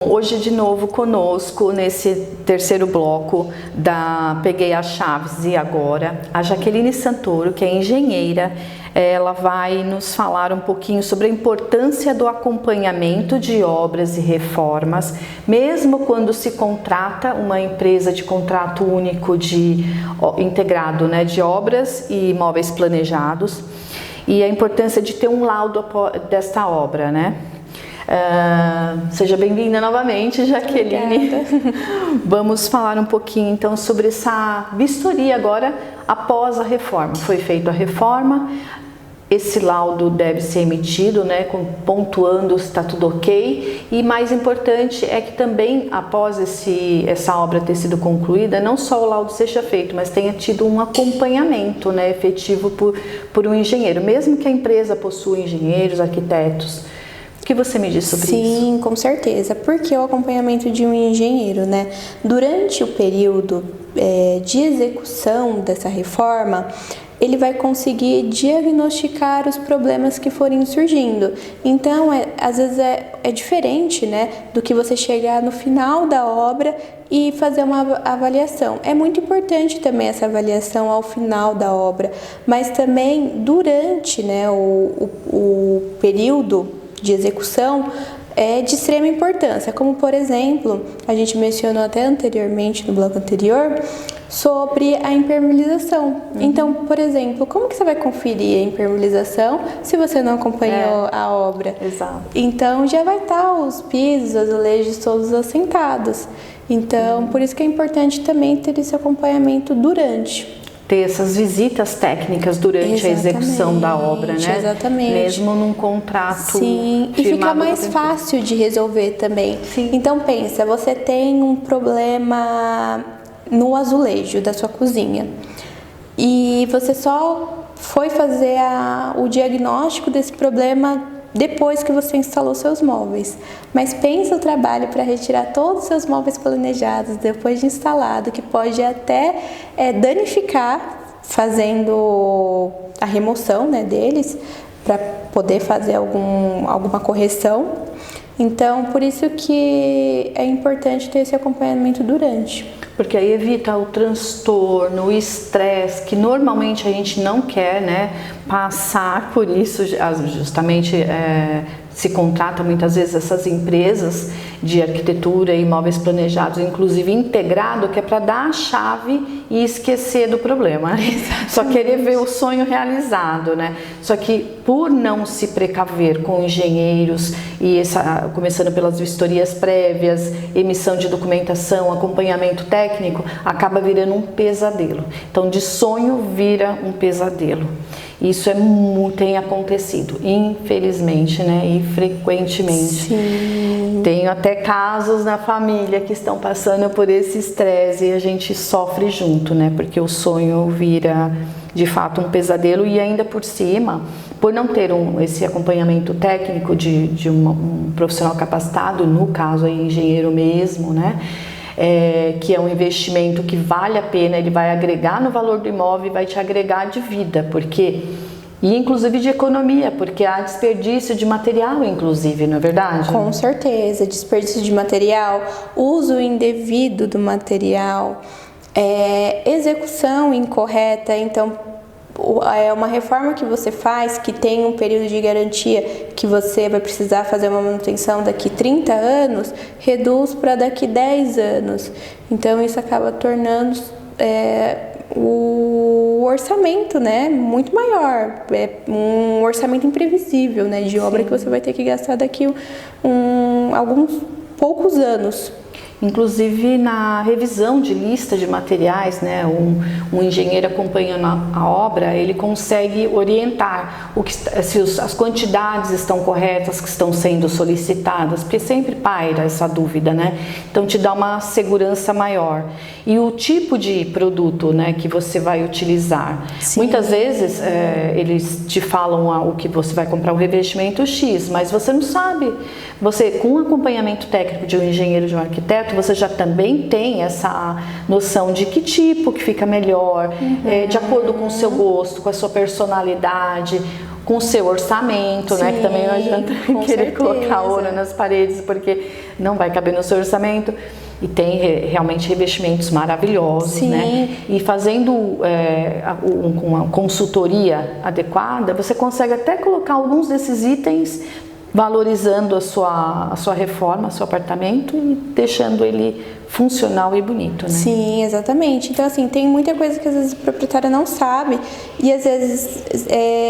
Hoje de novo conosco nesse terceiro bloco da Peguei as Chaves e Agora, a Jaqueline Santoro, que é engenheira. Ela vai nos falar um pouquinho sobre a importância do acompanhamento de obras e reformas, mesmo quando se contrata uma empresa de contrato único integrado, né, de obras e imóveis planejados, e a importância de ter um laudo desta obra, né? Seja bem-vinda novamente, Jaqueline. Vamos falar um pouquinho então sobre essa vistoria agora após a reforma. Foi feita a reforma, esse laudo deve ser emitido, né, pontuando se está tudo ok, e mais importante é que também após essa obra ter sido concluída, não só o laudo seja feito, mas tenha tido um acompanhamento, né, efetivo por um engenheiro, mesmo que a empresa possua engenheiros, arquitetos. O que você me diz sobre isso? Sim, com certeza, porque o acompanhamento de um engenheiro, né? Durante o período de execução dessa reforma, ele vai conseguir diagnosticar os problemas que forem surgindo. Então, às vezes é diferente, né, do que você chegar no final da obra e fazer uma avaliação. É muito importante também essa avaliação ao final da obra, mas também durante, né, o período de execução é de extrema importância, como por exemplo, a gente mencionou até anteriormente no bloco anterior, sobre a impermeabilização. Então, por exemplo, como que você vai conferir a impermeabilização se você não acompanhou a obra? Exato. Então, já vai estar os pisos, os azulejos todos assentados. Então, por isso que é importante também ter esse acompanhamento durante. Ter essas visitas técnicas durante a execução da obra, né? Exatamente. Mesmo num contrato. Sim, e fica mais fácil de resolver também. Sim. Então pensa, você tem um problema no azulejo da sua cozinha e você só foi fazer o diagnóstico desse problema depois que você instalou seus móveis. Mas pensa o trabalho para retirar todos os seus móveis planejados depois de instalado, que pode até danificar, fazendo a remoção, né, deles, para poder fazer alguma correção. Então, por isso que é importante ter esse acompanhamento durante. Porque aí evita o transtorno, o estresse, que normalmente a gente não quer, né, passar por isso, justamente se contrata muitas vezes essas empresas de arquitetura e imóveis planejados, inclusive integrado, que é para dar a chave e esquecer do problema, né? Só querer ver o sonho realizado, né? Só que por não se precaver com engenheiros e começando pelas vistorias prévias, emissão de documentação, acompanhamento técnico, acaba virando um pesadelo. Então, de sonho vira um pesadelo. Isso tem acontecido, infelizmente, né, e frequentemente. Sim. Tenho até casos na família que estão passando por esse estresse e a gente sofre junto, né, porque o sonho vira, de fato, um pesadelo e ainda por cima, por não ter esse acompanhamento técnico de um profissional capacitado, no caso aí engenheiro mesmo, né, que é um investimento que vale a pena, ele vai agregar no valor do imóvel e vai te agregar de vida, e inclusive de economia, porque há desperdício de material, inclusive, não é verdade? Com certeza, desperdício de material, uso indevido do material, execução incorreta. Então, é uma reforma que você faz que tem um período de garantia que você vai precisar fazer uma manutenção daqui 30 anos, reduz para daqui 10 anos. Então isso acaba tornando o orçamento, né, muito maior. É um orçamento imprevisível, né, de obra. Sim. Que você vai ter que gastar daqui alguns poucos anos. Inclusive na revisão de lista de materiais, né, um engenheiro acompanhando a obra, ele consegue orientar se as quantidades estão corretas que estão sendo solicitadas, porque sempre paira essa dúvida, né? Então te dá uma segurança maior. E o tipo de produto, né, que você vai utilizar. Sim. Muitas vezes eles te falam o que você vai comprar, um revestimento X, mas você não sabe. Você, com o acompanhamento técnico de um engenheiro, de um arquiteto, você já também tem essa noção de que tipo que fica melhor, de acordo com o seu gosto, com a sua personalidade, com o seu orçamento, né? Que também não adianta querer colocar ouro nas paredes, porque não vai caber no seu orçamento. E tem realmente revestimentos maravilhosos, né? E fazendo uma consultoria adequada, você consegue até colocar alguns desses itens valorizando a sua reforma, o seu apartamento e deixando ele funcional e bonito, né? Sim, exatamente. Então, assim, tem muita coisa que às vezes o proprietário não sabe e às vezes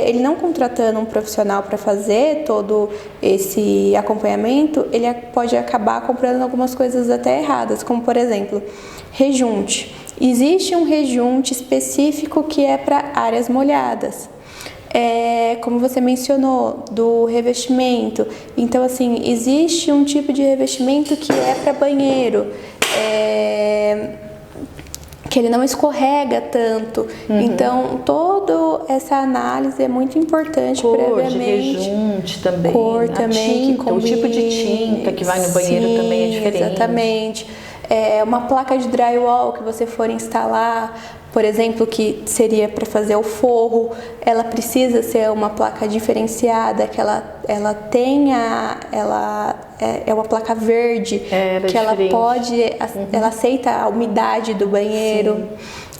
ele não contratando um profissional para fazer todo esse acompanhamento, ele pode acabar comprando algumas coisas até erradas, como por exemplo, rejunte. Existe um rejunte específico que é para áreas molhadas. Como você mencionou, do revestimento. Então, assim, existe um tipo de revestimento que é para banheiro, que ele não escorrega tanto. Então, toda essa análise é muito importante previamente. De rejunte também. Cor também, tinta, que combine. O tipo de tinta que vai no banheiro também é diferente. Exatamente. Uma placa de drywall que você for instalar, por exemplo, que seria para fazer o forro, ela precisa ser uma placa diferenciada, que ela é uma placa verde, que ela pode, ela aceita a umidade do banheiro. Sim.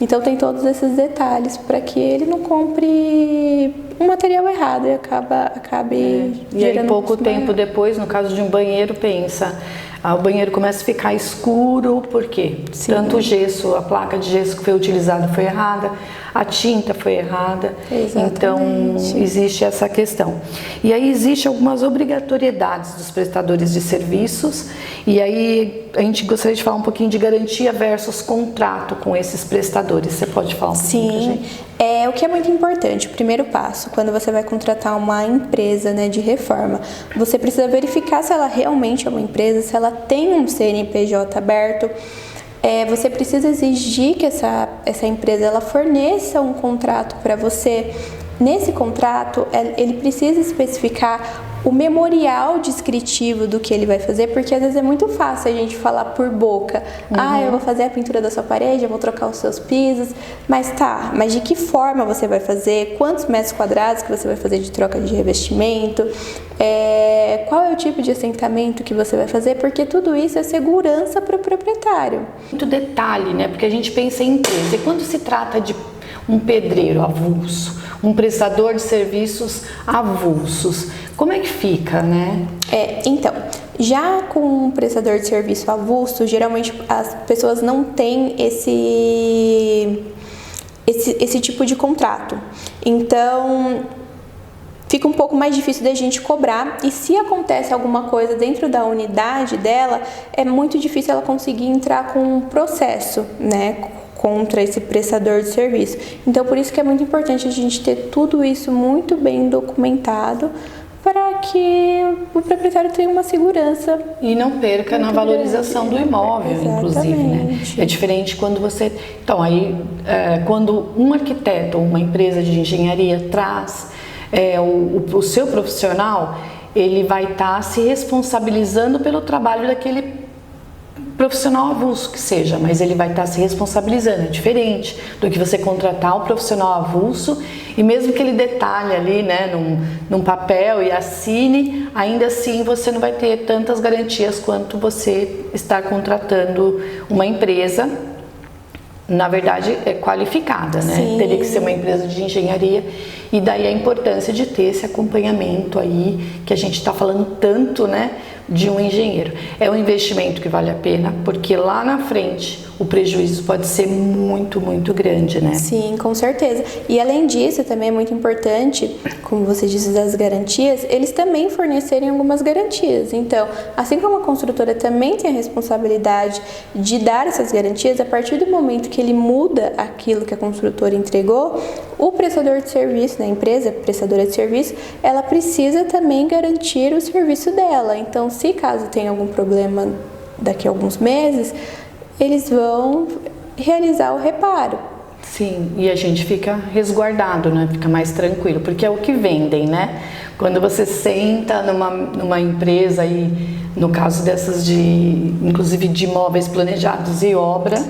Então tem todos esses detalhes para que ele não compre um material errado e acabe E aí pouco tempo depois, no caso de um banheiro, pensa, o banheiro começa a ficar escuro, por quê? Sim. Tanto o gesso, a placa de gesso que foi utilizada foi errada, a tinta foi errada. Exatamente. Então existe essa questão. E aí existe algumas obrigatoriedades dos prestadores de serviços, e aí a gente gostaria de falar um pouquinho de garantia versus contrato com esses prestadores. Você pode falar um pouquinho pra gente? O que é muito importante, o primeiro passo, quando você vai contratar uma empresa, né, de reforma, você precisa verificar se ela realmente é uma empresa, se ela tem um CNPJ aberto. Você precisa exigir que essa empresa ela forneça um contrato para você. Nesse contrato, ele precisa especificar o memorial descritivo do que ele vai fazer, porque às vezes é muito fácil a gente falar por boca. Eu vou fazer a pintura da sua parede, eu vou trocar os seus pisos, mas de que forma você vai fazer? Quantos metros quadrados que você vai fazer de troca de revestimento? Qual é o tipo de assentamento que você vai fazer? Porque tudo isso é segurança para o proprietário. Muito detalhe, né? Porque a gente pensa em empresa, e quando se trata de um pedreiro avulso, um prestador de serviços avulsos, como é que fica, né? Então, já com um prestador de serviço avulso, geralmente as pessoas não têm esse tipo de contrato. Então, fica um pouco mais difícil da gente cobrar, e se acontece alguma coisa dentro da unidade dela, é muito difícil ela conseguir entrar com um processo, né, contra esse prestador de serviço. Então, por isso que é muito importante a gente ter tudo isso muito bem documentado, para que o proprietário tenha uma segurança. E não perca na valorização do imóvel, inclusive, né? É diferente quando você... Então, aí, quando um arquiteto ou uma empresa de engenharia traz o seu profissional, ele vai estar se responsabilizando pelo trabalho daquele profissional avulso que seja, mas ele vai estar se responsabilizando. É diferente do que você contratar um profissional avulso e mesmo que ele detalhe ali, né, num papel e assine, ainda assim você não vai ter tantas garantias quanto você está contratando uma empresa, na verdade, qualificada, né? Sim. Teria que ser uma empresa de engenharia, e daí a importância de ter esse acompanhamento aí, que a gente está falando tanto, né, de um engenheiro. É um investimento que vale a pena, porque lá na frente o prejuízo pode ser muito, muito grande, né? Sim, com certeza. E além disso, também é muito importante, como você disse, das garantias, eles também fornecerem algumas garantias. Então, assim como a construtora também tem a responsabilidade de dar essas garantias, a partir do momento que ele muda aquilo que a construtora entregou, o prestador de serviço, né, a empresa prestadora de serviço, ela precisa também garantir o serviço dela. Então, se caso tenha algum problema daqui a alguns meses, eles vão realizar o reparo. Sim, e a gente fica resguardado, né? Fica mais tranquilo, porque é o que vendem, né? Quando você senta numa empresa, e no caso dessas inclusive de imóveis planejados e obra,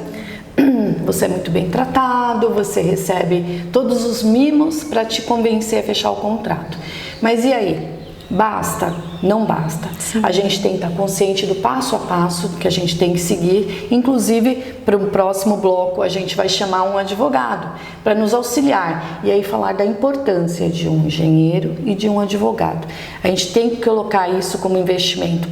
Você é muito bem tratado, você recebe todos os mimos para te convencer a fechar o contrato. Mas e aí? Basta? Não basta. Sim. A gente tem que estar consciente do passo a passo que a gente tem que seguir. Inclusive, para o próximo bloco, a gente vai chamar um advogado para nos auxiliar e aí falar da importância de um engenheiro e de um advogado. A gente tem que colocar isso como investimento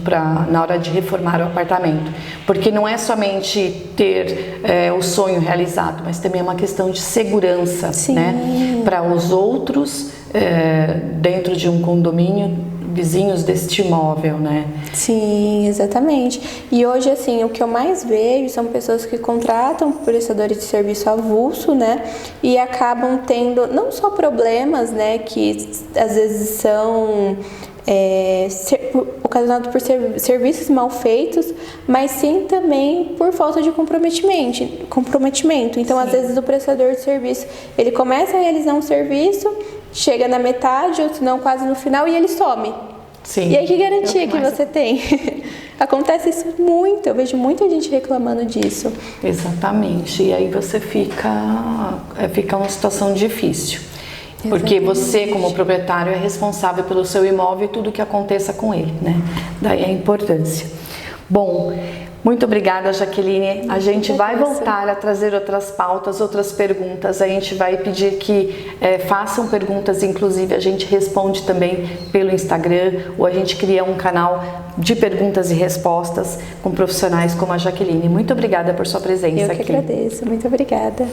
na hora de reformar o apartamento, porque não é somente ter o sonho realizado, mas também é uma questão de segurança, né, para os outros dentro de um condomínio, vizinhos deste imóvel, né? Sim, exatamente. E hoje, assim, o que eu mais vejo são pessoas que contratam prestadores de serviço avulso, né? E acabam tendo não só problemas, né? Que às vezes são ocasionados por serviços mal feitos, mas sim também por falta de comprometimento. Então, às vezes, o prestador de serviço, ele começa a realizar um serviço, chega na metade, ou se não quase no final, e ele some. Sim. E aí, que garantia que você tem? Acontece isso muito, eu vejo muita gente reclamando disso. Exatamente, e aí você fica uma situação difícil. Porque Exatamente. você, como proprietário, é responsável pelo seu imóvel e tudo que aconteça com ele, né? Daí a importância. Bom, muito obrigada, Jaqueline. A gente vai voltar a trazer outras pautas, outras perguntas. A gente vai pedir que façam perguntas, inclusive a gente responde também pelo Instagram, ou a gente cria um canal de perguntas e respostas com profissionais como a Jaqueline. Muito obrigada por sua presença aqui. Eu que agradeço. Muito obrigada.